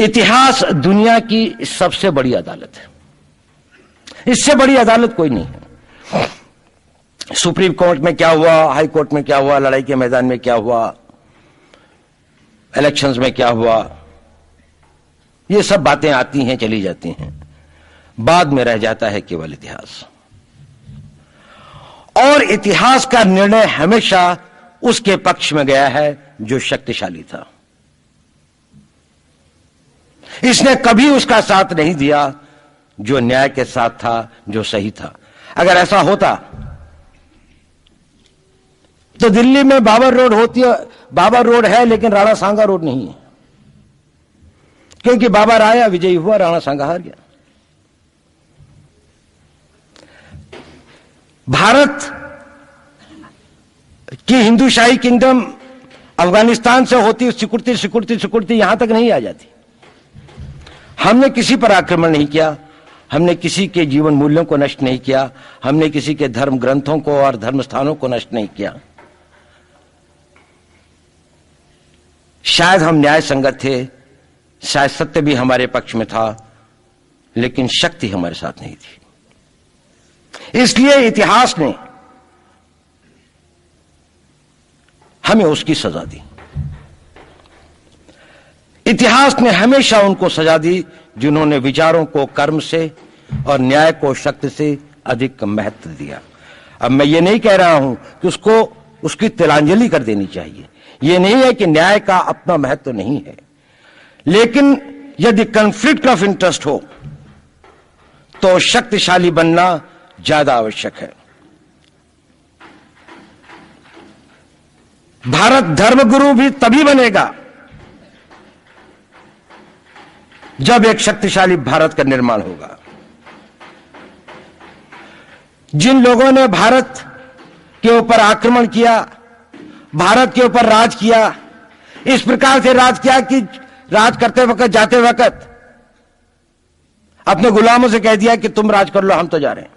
इतिहास दुनिया की सबसे बड़ी अदालत है। इससे बड़ी अदालत कोई नहीं है। सुप्रीम कोर्ट में क्या हुआ, हाई कोर्ट में क्या हुआ, लड़ाई के मैदान में क्या हुआ, इलेक्शंस में क्या हुआ, ये सब बातें आती हैं चली जाती हैं, बाद में रह जाता है केवल इतिहास। और इतिहास का निर्णय हमेशा उसके पक्ष में गया है जो शक्तिशाली था। इसने कभी उसका साथ नहीं दिया जो न्याय के साथ था, जो सही था। अगर ऐसा होता तो दिल्ली में बाबर रोड होती है, बाबर रोड है लेकिन राणा सांगा रोड नहीं है, क्योंकि बाबर आया, विजयी हुआ, राणा सांगा हार गया। भारत की हिंदूशाही किंगडम अफगानिस्तान से होती सिकुड़ती सिकुड़ती सिकुड़ती यहां तक नहीं आ जाती। हमने किसी पर आक्रमण नहीं किया, हमने किसी के जीवन मूल्यों को नष्ट नहीं किया, हमने किसी के धर्म ग्रंथों को और धर्म स्थानों को नष्ट नहीं किया। शायद हम न्याय संगत थे, शायद सत्य भी हमारे पक्ष में था, लेकिन शक्ति हमारे साथ नहीं थी। इसलिए इतिहास ने हमें उसकी सजा दी। इतिहास ने हमेशा उनको सजा दी जिन्होंने विचारों को कर्म से और न्याय को शक्ति से अधिक महत्व दिया। अब मैं ये नहीं कह रहा हूं कि उसको उसकी तिलांजलि कर देनी चाहिए, ये नहीं है कि न्याय का अपना महत्व नहीं है, लेकिन यदि कॉन्फ्लिक्ट ऑफ इंटरेस्ट हो तो शक्तिशाली बनना ज्यादा आवश्यक है। भारत धर्मगुरु भी तभी बनेगा जब एक शक्तिशाली भारत का निर्माण होगा। जिन लोगों ने भारत के ऊपर आक्रमण किया, भारत के ऊपर राज किया, इस प्रकार से राज किया कि राज करते वक्त, जाते वक्त अपने गुलामों से कह दिया कि तुम राज कर लो, हम तो जा रहे हैं,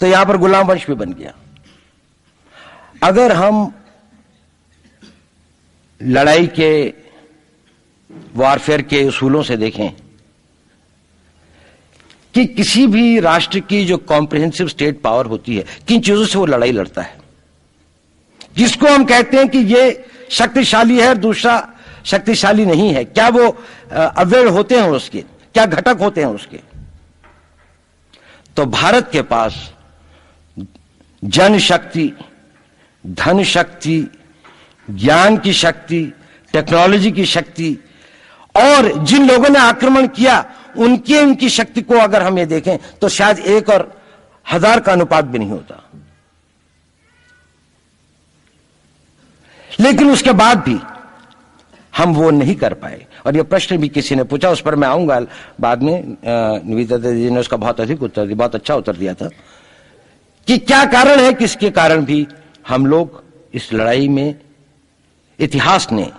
तो यहां पर गुलाम वंश भी बन गया। अगर हम लड़ाई के वॉरफेयर के उसूलों से देखें कि किसी भी राष्ट्र की जो कॉम्प्रिहेंसिव स्टेट पावर होती है, किन चीजों से वो लड़ाई लड़ता है, जिसको हम कहते हैं कि ये शक्तिशाली है, दूसरा शक्तिशाली नहीं है, क्या वो अव्यय होते हैं उसके, क्या घटक होते हैं उसके। तो भारत के पास जनशक्ति, धन शक्ति, ज्ञान की शक्ति, टेक्नोलॉजी की शक्ति, और जिन लोगों ने आक्रमण किया उनकी शक्ति को अगर हम ये देखें तो शायद 1 और 1000 का अनुपात भी नहीं होता। लेकिन उसके बाद भी हम वो नहीं कर पाए। और ये प्रश्न भी किसी ने पूछा, उस पर मैं आऊंगा बाद में। निवेदिता जी ने उसका बहुत अधिक उत्तर दिया, बहुत अच्छा उत्तर दिया था कि क्या कारण है, किसके कारण भी हम लोग इस लड़ाई में इतिहास ने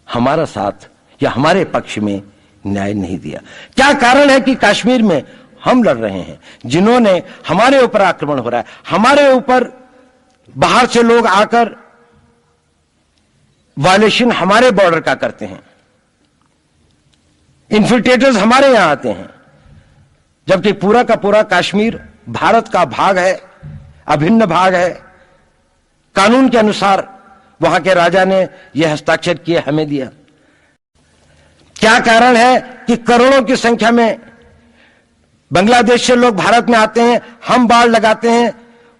हमारा साथ या हमारे पक्ष में न्याय नहीं दिया। क्या कारण है कि कश्मीर में हम लड़ रहे हैं, जिन्होंने हमारे ऊपर आक्रमण हो रहा है, हमारे ऊपर बाहर से लोग आकर वायलेशन हमारे बॉर्डर का करते हैं, इन्फिल्ट्रेटर्स हमारे यहां आते हैं, जबकि पूरा का पूरा कश्मीर भारत का भाग है, अभिन्न भाग है। कानून के अनुसार वहां के राजा ने यह हस्ताक्षर किए, हमें दिया। क्या कारण है कि करोड़ों की संख्या में बांग्लादेश से लोग भारत में आते हैं, हम बाड़ लगाते हैं,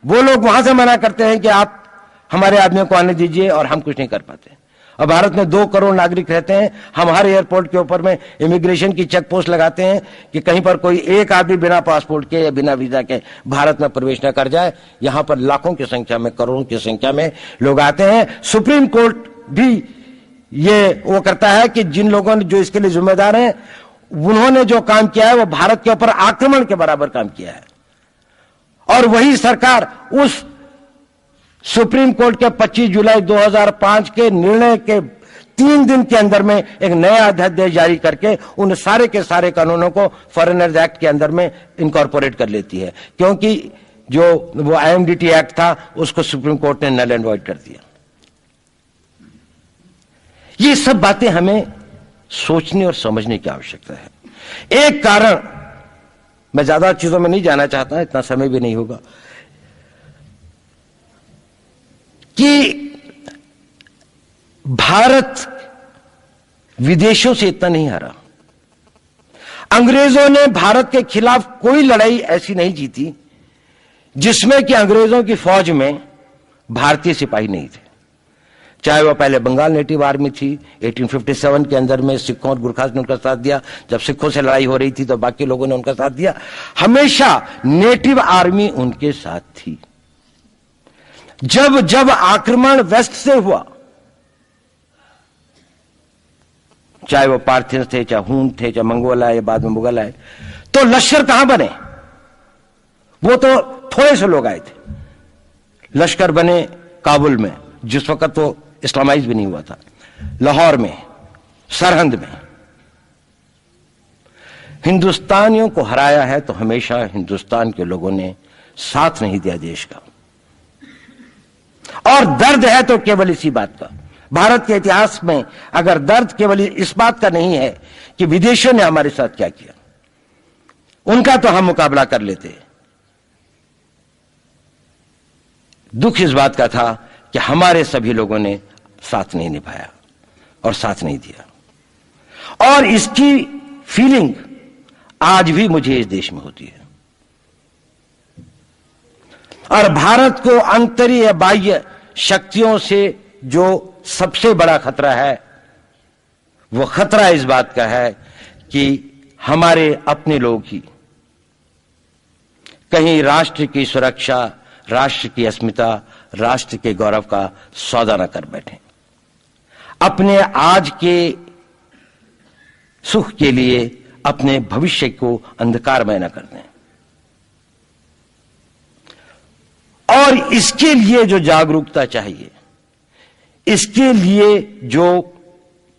वो लोग वहां से मना करते हैं कि आप हमारे आदमियों को आने दीजिए, और हम कुछ नहीं कर पाते। और भारत में 2 करोड़ नागरिक रहते हैं, हम हर एयरपोर्ट के ऊपर में इमिग्रेशन की चेक पोस्ट लगाते हैं कि कहीं पर कोई एक आदमी बिना पासपोर्ट के या बिना वीजा के भारत में प्रवेश न कर जाए। यहां पर लाखों की संख्या में, करोड़ों की संख्या में लोग आते हैं। सुप्रीम कोर्ट भी ये वो करता है कि जिन लोगों ने, जो इसके लिए जिम्मेदार हैं, उन्होंने जो काम किया है वो भारत के ऊपर आक्रमण के बराबर काम किया है। और वही सरकार उस सुप्रीम कोर्ट के 25 जुलाई 2005 के निर्णय के 3 दिन के अंदर में एक नया अध्यादेश जारी करके उन सारे के सारे कानूनों को फॉरेनर्स एक्ट के अंदर में इनकॉर्पोरेट कर लेती है, क्योंकि जो वो IMDT एक्ट था उसको सुप्रीम कोर्ट ने नल एंड वॉइड कर दिया। ये सब बातें हमें सोचने और समझने की आवश्यकता है। एक कारण, मैं ज्यादा चीजों में नहीं जाना चाहता, इतना समय भी नहीं होगा, कि भारत विदेशों से इतना नहीं हारा। अंग्रेजों ने भारत के खिलाफ कोई लड़ाई ऐसी नहीं जीती जिसमें कि अंग्रेजों की फौज में भारतीय सिपाही नहीं थे। चाहे वह पहले बंगाल नेटिव आर्मी थी, 1857 के अंदर में सिखों और गुरखास ने उनका साथ दिया। जब सिखों से लड़ाई हो रही थी तो बाकी लोगों ने उनका साथ दिया। हमेशा नेटिव आर्मी उनके साथ थी। जब जब आक्रमण वेस्ट से हुआ, चाहे वो पार्थियंस थे, चाहे हून थे, चाहे मंगोल आए, बाद में मुगल आए, तो लश्कर कहां बने? वो तो थोड़े से लोग आए थे। लश्कर बने काबुल में, जिस वक्त तो इस्लामाइज भी नहीं हुआ था, लाहौर में, सरहंद में। हिंदुस्तानियों को हराया है तो हमेशा हिंदुस्तान के लोगों ने साथ नहीं दिया देश का। और दर्द है तो केवल इसी बात का। भारत के इतिहास में अगर दर्द केवल इस बात का नहीं है कि विदेशियों ने हमारे साथ क्या किया, उनका तो हम मुकाबला कर लेते। दुख इस बात का था कि हमारे सभी लोगों ने साथ नहीं निभाया और साथ नहीं दिया। और इसकी फीलिंग आज भी मुझे इस देश में होती है। और भारत को आंतरिक या बाह्य शक्तियों से जो सबसे बड़ा खतरा है, वो खतरा इस बात का है कि हमारे अपने लोग ही कहीं राष्ट्र की सुरक्षा, राष्ट्र की अस्मिता, राष्ट्र के गौरव का सौदा न कर बैठे, अपने आज के सुख के लिए अपने भविष्य को अंधकारमय न कर दें। और इसके लिए जो जागरूकता चाहिए, इसके लिए जो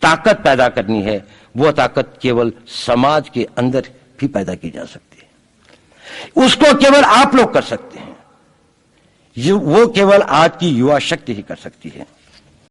ताकत पैदा करनी है, वो ताकत केवल समाज के अंदर भी पैदा की जा सकती है। उसको केवल आप लोग कर सकते हैं। वो केवल आज की युवा शक्ति ही कर सकती है।